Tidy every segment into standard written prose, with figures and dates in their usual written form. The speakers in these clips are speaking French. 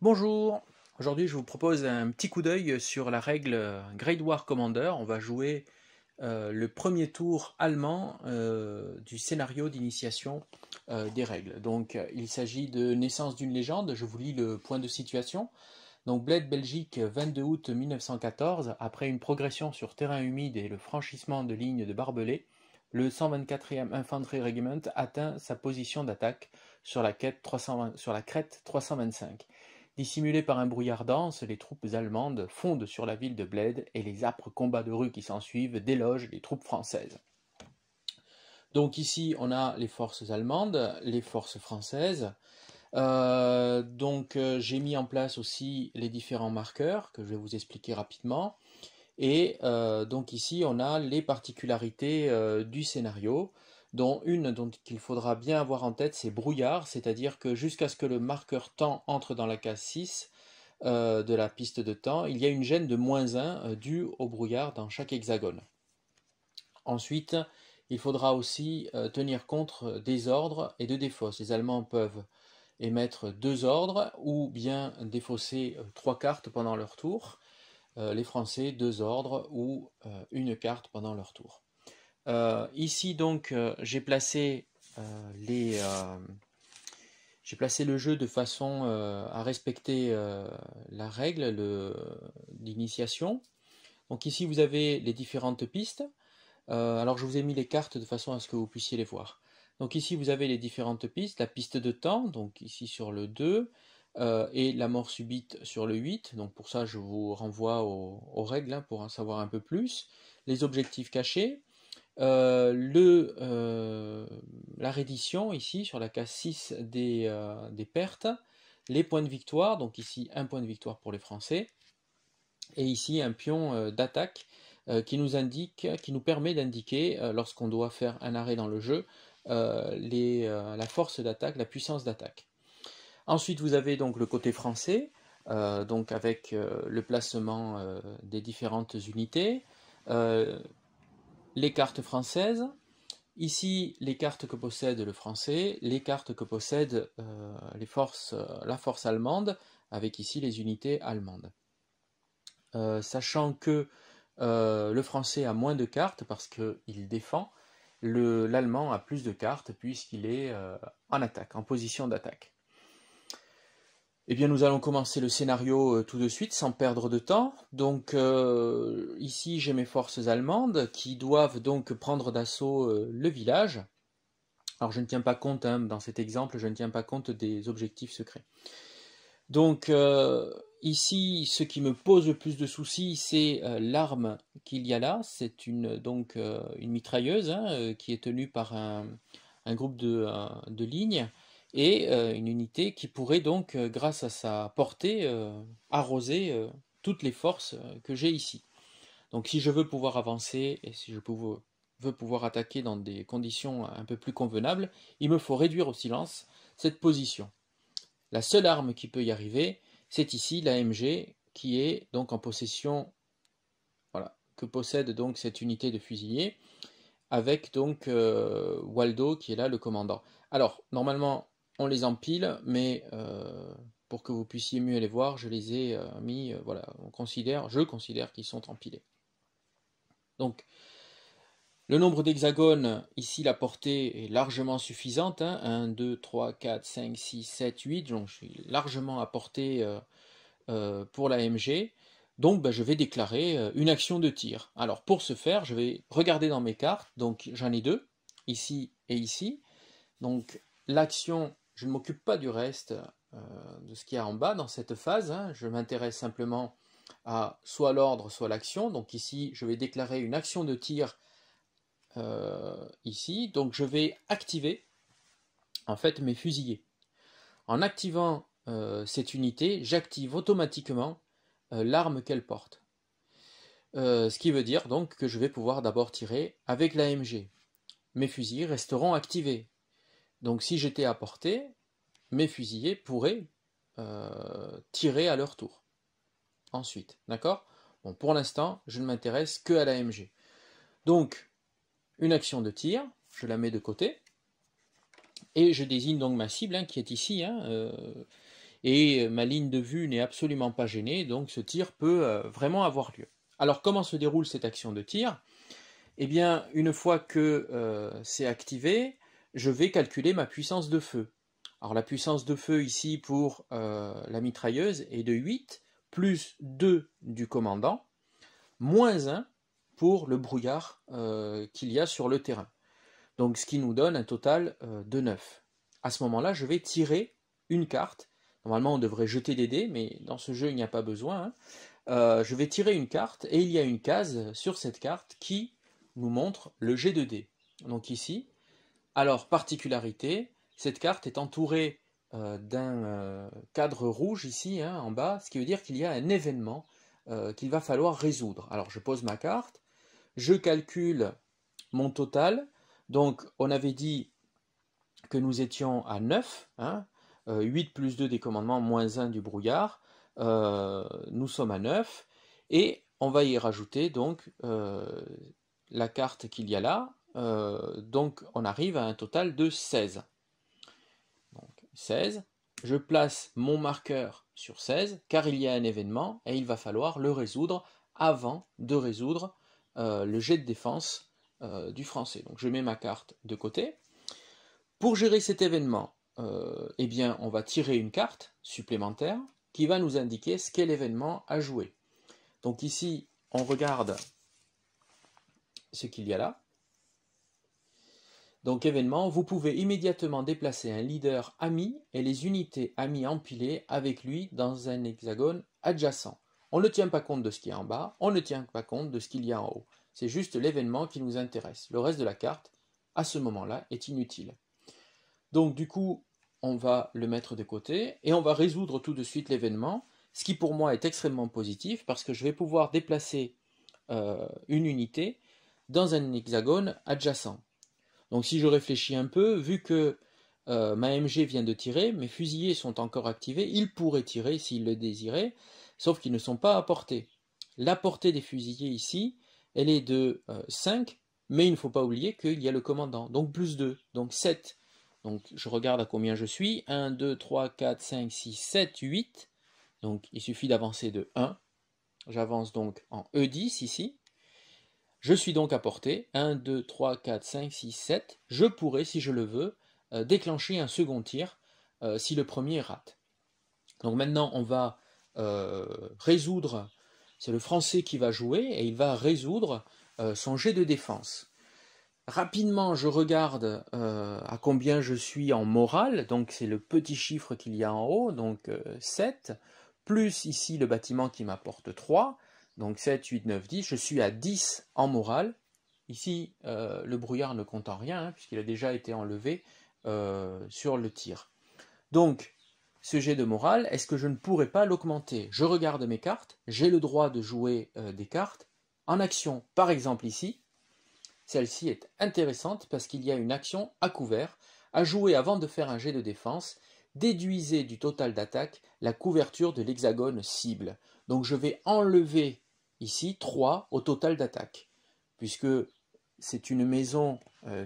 Bonjour, aujourd'hui je vous propose un petit coup d'œil sur la règle Grade War Commander. On va jouer le premier tour allemand du scénario d'initiation des règles. Donc il s'agit de Naissance d'une légende, je vous lis le point de situation. Donc Bled, Belgique, 22 août 1914, après une progression sur terrain humide et le franchissement de lignes de barbelés, le 124e Infantry Regiment atteint sa position d'attaque sur la crête 325. Dissimulées par un brouillard dense, les troupes allemandes fondent sur la ville de Bled et les âpres combats de rue qui s'ensuivent délogent les troupes françaises. Donc ici, on a les forces allemandes, les forces françaises. J'ai mis en place aussi les différents marqueurs que je vais vous expliquer rapidement. Et donc ici, on a les particularités du scénario, dont une dont il faudra bien avoir en tête, c'est brouillard, c'est-à-dire que jusqu'à ce que le marqueur temps entre dans la case 6 de la piste de temps, il y a une gêne de -1 due au brouillard dans chaque hexagone. Ensuite, il faudra aussi tenir compte des ordres et de défausse. Les Allemands peuvent émettre 2 ordres ou bien défausser 3 cartes pendant leur tour. Les Français 2 ordres ou une carte pendant leur tour. Ici donc j'ai placé le jeu de façon à respecter la règle d'initiation. Donc ici vous avez les différentes pistes. Alors je vous ai mis les cartes de façon à ce que vous puissiez les voir. Donc ici vous avez les différentes pistes, la piste de temps, donc ici sur le 2, et la mort subite sur le 8, donc pour ça je vous renvoie aux règles pour en savoir un peu plus, les objectifs cachés, la reddition ici sur la case 6 des pertes, les points de victoire, donc ici un point de victoire pour les Français, et ici un pion d'attaque qui nous permet d'indiquer, lorsqu'on doit faire un arrêt dans le jeu, la force d'attaque, la puissance d'attaque. Ensuite, vous avez donc le côté français, donc avec le placement des différentes unités, les cartes françaises, ici les cartes que possède le français, les cartes que possède la force allemande, avec ici les unités allemandes. Sachant que le français a moins de cartes parce qu'il défend, l'allemand a plus de cartes puisqu'il est en attaque, en position d'attaque. Eh bien, nous allons commencer le scénario tout de suite, sans perdre de temps. Donc, ici, j'ai mes forces allemandes qui doivent donc prendre d'assaut le village. Alors, je ne tiens pas compte, dans cet exemple, je ne tiens pas compte des objectifs secrets. Donc, ici, ce qui me pose le plus de soucis, c'est l'arme qu'il y a là. C'est une mitrailleuse qui est tenue par un groupe de lignes et une unité qui pourrait donc, grâce à sa portée, arroser toutes les forces que j'ai ici. Donc si je veux pouvoir avancer et si je veux pouvoir attaquer dans des conditions un peu plus convenables, il me faut réduire au silence cette position. La seule arme qui peut y arriver, c'est ici l'AMG qui est donc en possession, voilà, que possède donc cette unité de fusiliers, avec donc Waldo qui est là le commandant. Alors normalement on les empile, mais pour que vous puissiez mieux les voir, je les ai mis, voilà, je considère qu'ils sont empilés. Donc le nombre d'hexagones, ici la portée est largement suffisante, 1, 2, 3, 4, 5, 6, 7, 8, donc je suis largement à portée pour la MG. Donc je vais déclarer une action de tir. Alors pour ce faire, je vais regarder dans mes cartes, donc j'en ai 2, ici et ici. Donc l'action, je ne m'occupe pas du reste de ce qu'il y a en bas dans cette phase, je m'intéresse simplement à soit l'ordre, soit l'action. Donc ici, je vais déclarer une action de tir ici, donc je vais activer en fait mes fusillés. En activant cette unité, j'active automatiquement l'arme qu'elle porte. Ce qui veut dire donc que je vais pouvoir d'abord tirer avec l'AMG. Mes fusillés resteront activés. Donc si j'étais à portée, mes fusillés pourraient tirer à leur tour. Ensuite, d'accord? Bon, pour l'instant, je ne m'intéresse que à l'AMG. Donc, une action de tir, je la mets de côté, et je désigne donc ma cible qui est ici, et ma ligne de vue n'est absolument pas gênée, donc ce tir peut vraiment avoir lieu. Alors comment se déroule cette action de tir? Eh bien, une fois que c'est activé, je vais calculer ma puissance de feu. Alors la puissance de feu ici pour la mitrailleuse est de 8, plus 2 du commandant, moins 1 pour le brouillard qu'il y a sur le terrain. Donc ce qui nous donne un total de 9. À ce moment-là, je vais tirer une carte. Normalement, on devrait jeter des dés, mais dans ce jeu, il n'y a pas besoin. Je vais tirer une carte, et il y a une case sur cette carte qui nous montre le jet de dés. Donc ici, alors particularité, cette carte est entourée d'un cadre rouge ici, en bas, ce qui veut dire qu'il y a un événement qu'il va falloir résoudre. Alors je pose ma carte, je calcule mon total. Donc on avait dit que nous étions à 9, 8 plus 2 des commandements, moins 1 du brouillard, nous sommes à 9, et on va y rajouter donc la carte qu'il y a là, donc on arrive à un total de 16. Donc 16, je place mon marqueur sur 16, car il y a un événement, et il va falloir le résoudre avant de résoudre le jet de défense du français. Donc je mets ma carte de côté. Pour gérer cet événement, eh bien, on va tirer une carte supplémentaire qui va nous indiquer ce qu'est l'événement à jouer. Donc ici, on regarde ce qu'il y a là. Donc événement, vous pouvez immédiatement déplacer un leader ami et les unités amies empilées avec lui dans un hexagone adjacent. On ne tient pas compte de ce qui est en bas, on ne tient pas compte de ce qu'il y a en haut. C'est juste l'événement qui nous intéresse. Le reste de la carte, à ce moment-là, est inutile. Donc du coup, on va le mettre de côté et on va résoudre tout de suite l'événement, ce qui pour moi est extrêmement positif parce que je vais pouvoir déplacer une unité dans un hexagone adjacent. Donc si je réfléchis un peu, vu que ma MG vient de tirer, mes fusiliers sont encore activés, ils pourraient tirer s'ils le désiraient, sauf qu'ils ne sont pas à portée. La portée des fusiliers ici, elle est de 5, mais il ne faut pas oublier qu'il y a le commandant, donc plus 2, donc 7. Donc je regarde à combien je suis, 1, 2, 3, 4, 5, 6, 7, 8, donc il suffit d'avancer de 1, j'avance donc en E10 ici, je suis donc à portée, 1, 2, 3, 4, 5, 6, 7, je pourrais, si je le veux, déclencher un second tir si le premier rate. Donc maintenant on va résoudre, c'est le français qui va jouer, et il va résoudre son jet de défense. Rapidement, je regarde à combien je suis en morale, donc c'est le petit chiffre qu'il y a en haut, donc 7, plus ici le bâtiment qui m'apporte 3, donc 7, 8, 9, 10, je suis à 10 en morale. Ici, le brouillard ne compte en rien, puisqu'il a déjà été enlevé sur le tir. Donc, ce jet de morale, est-ce que je ne pourrais pas l'augmenter? Je regarde mes cartes, j'ai le droit de jouer des cartes en action, par exemple ici. Celle-ci est intéressante parce qu'il y a une action à couvert, à jouer avant de faire un jet de défense. Déduisez du total d'attaque la couverture de l'hexagone cible. Donc je vais enlever ici 3 au total d'attaque, puisque c'est une maison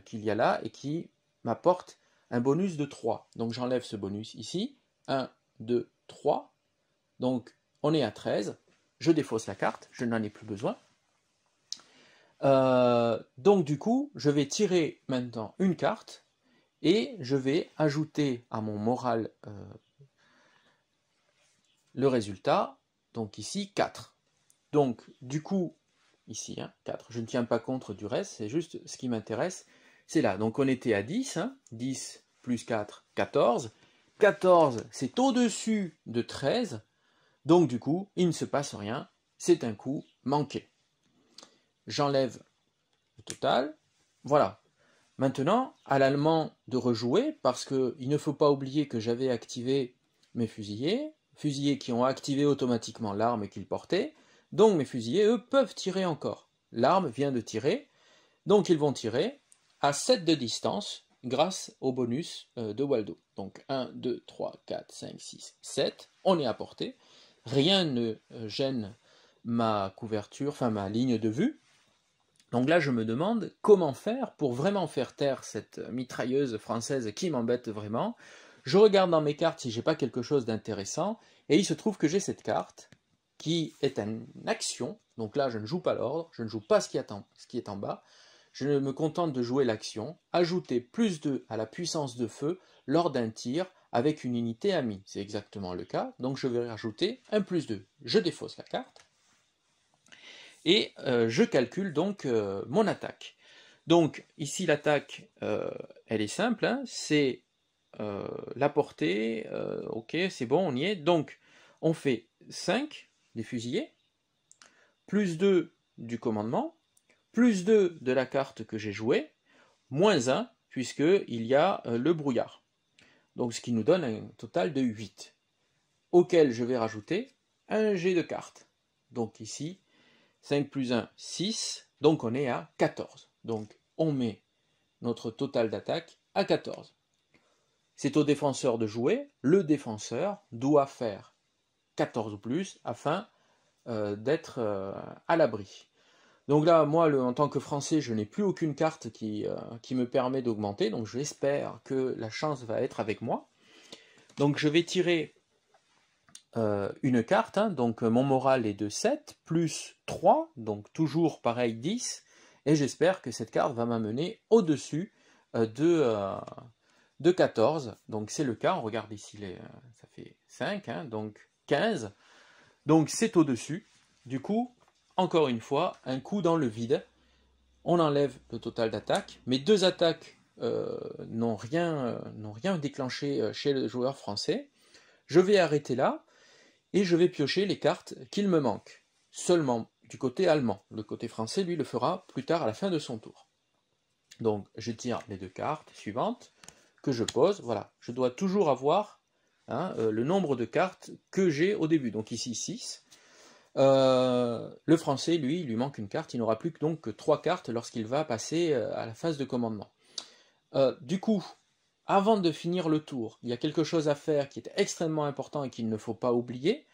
qu'il y a là et qui m'apporte un bonus de 3. Donc j'enlève ce bonus ici. 1, 2, 3. Donc on est à 13. Je défausse la carte, je n'en ai plus besoin. Donc du coup, je vais tirer maintenant une carte et je vais ajouter à mon moral le résultat, donc ici 4. Donc du coup, ici 4, je ne tiens pas compte du reste, c'est juste ce qui m'intéresse, c'est là. Donc on était à 10, 10 plus 4, 14. 14, c'est au-dessus de 13, donc du coup, il ne se passe rien, c'est un coup manqué. J'enlève le total, voilà. Maintenant, à l'allemand de rejouer, parce qu'il ne faut pas oublier que j'avais activé mes fusiliers qui ont activé automatiquement l'arme qu'ils portaient, donc mes fusiliers, eux, peuvent tirer encore. L'arme vient de tirer, donc ils vont tirer à 7 de distance grâce au bonus de Waldo. Donc 1, 2, 3, 4, 5, 6, 7, on est à portée. Rien ne gêne ma couverture, enfin ma ligne de vue. Donc là, je me demande comment faire pour vraiment faire taire cette mitrailleuse française qui m'embête vraiment. Je regarde dans mes cartes si j'ai pas quelque chose d'intéressant, et il se trouve que j'ai cette carte qui est une action. Donc là, je ne joue pas l'ordre, je ne joue pas ce qui est en bas. Je me contente de jouer l'action, ajouter plus 2 à la puissance de feu lors d'un tir avec une unité amie. C'est exactement le cas, donc je vais rajouter un plus 2. Je défausse la carte, et je calcule donc mon attaque. Donc ici l'attaque, elle est simple, hein, c'est la portée, ok, c'est bon, on y est. Donc on fait 5 des fusillés, plus 2 du commandement, plus 2 de la carte que j'ai jouée, moins 1, puisqu'il y a le brouillard. Donc ce qui nous donne un total de 8, auquel je vais rajouter un jet de cartes. Donc ici, 5 plus 1, 6, donc on est à 14. Donc on met notre total d'attaque à 14. C'est au défenseur de jouer, le défenseur doit faire 14 ou plus afin d'être à l'abri. Donc là, moi, en tant que Français, je n'ai plus aucune carte qui me permet d'augmenter, donc j'espère que la chance va être avec moi. Donc je vais tirer une carte, hein, donc mon moral est de 7, plus 3, donc toujours pareil 10, et j'espère que cette carte va m'amener au-dessus de 14, donc c'est le cas, on regarde ici, ça fait 5, hein, donc 15, donc c'est au-dessus. Du coup, encore une fois, un coup dans le vide, on enlève le total d'attaque. Mes deux attaques n'ont rien déclenché chez le joueur français. Je vais arrêter là, et je vais piocher les cartes qu'il me manque, seulement du côté allemand. Le côté français, lui, le fera plus tard à la fin de son tour. Donc je tire les deux cartes suivantes, que je pose, voilà, je dois toujours avoir le nombre de cartes que j'ai au début, donc ici 6. Le français, lui, il lui manque une carte, il n'aura plus donc que 3 cartes lorsqu'il va passer à la phase de commandement. Du coup, avant de finir le tour, il y a quelque chose à faire qui est extrêmement important et qu'il ne faut pas oublier,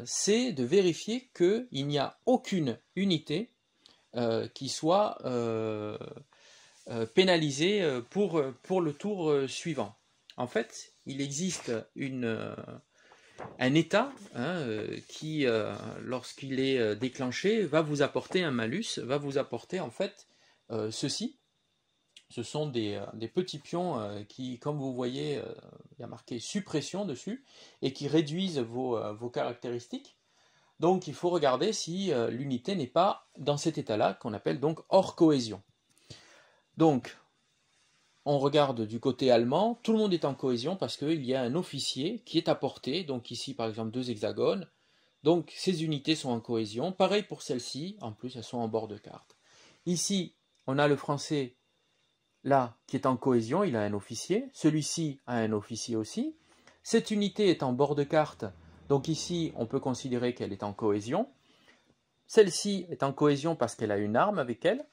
c'est de vérifier qu'il n'y a aucune unité qui soit pénalisée pour le tour suivant. En fait, il existe un état qui, lorsqu'il est déclenché, va vous apporter un malus, va vous apporter en fait ceci. Ce sont des petits pions qui, comme vous voyez, il y a marqué suppression dessus, et qui réduisent vos caractéristiques. Donc il faut regarder si l'unité n'est pas dans cet état-là, qu'on appelle donc hors cohésion. Donc, on regarde du côté allemand, tout le monde est en cohésion parce qu'il y a un officier qui est à portée, donc ici par exemple 2 hexagones, donc ces unités sont en cohésion. Pareil pour celles-ci, en plus elles sont en bord de carte. Ici, on a le français là qui est en cohésion, il a un officier, celui-ci a un officier aussi. Cette unité est en bord de carte, donc ici on peut considérer qu'elle est en cohésion. Celle-ci est en cohésion parce qu'elle a une arme avec elle,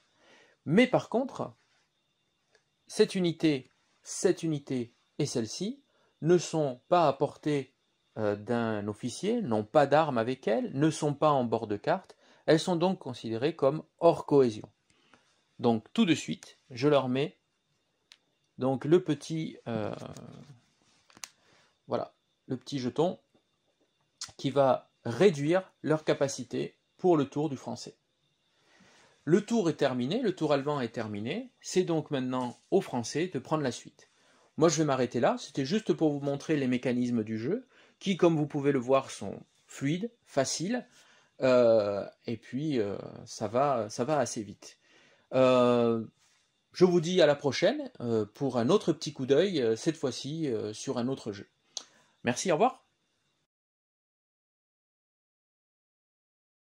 mais par contre, cette unité et celle-ci ne sont pas à portée d'un officier, n'ont pas d'arme avec elles, ne sont pas en bord de carte, elles sont donc considérées comme hors cohésion. Donc tout de suite, je leur mets donc le petit jeton qui va réduire leur capacité pour le tour du français. Le tour est terminé, le tour allemand est terminé, c'est donc maintenant aux Français de prendre la suite. Moi je vais m'arrêter là, c'était juste pour vous montrer les mécanismes du jeu, qui comme vous pouvez le voir sont fluides, faciles, et puis ça va assez vite. Je vous dis à la prochaine pour un autre petit coup d'œil, cette fois-ci sur un autre jeu. Merci, au revoir.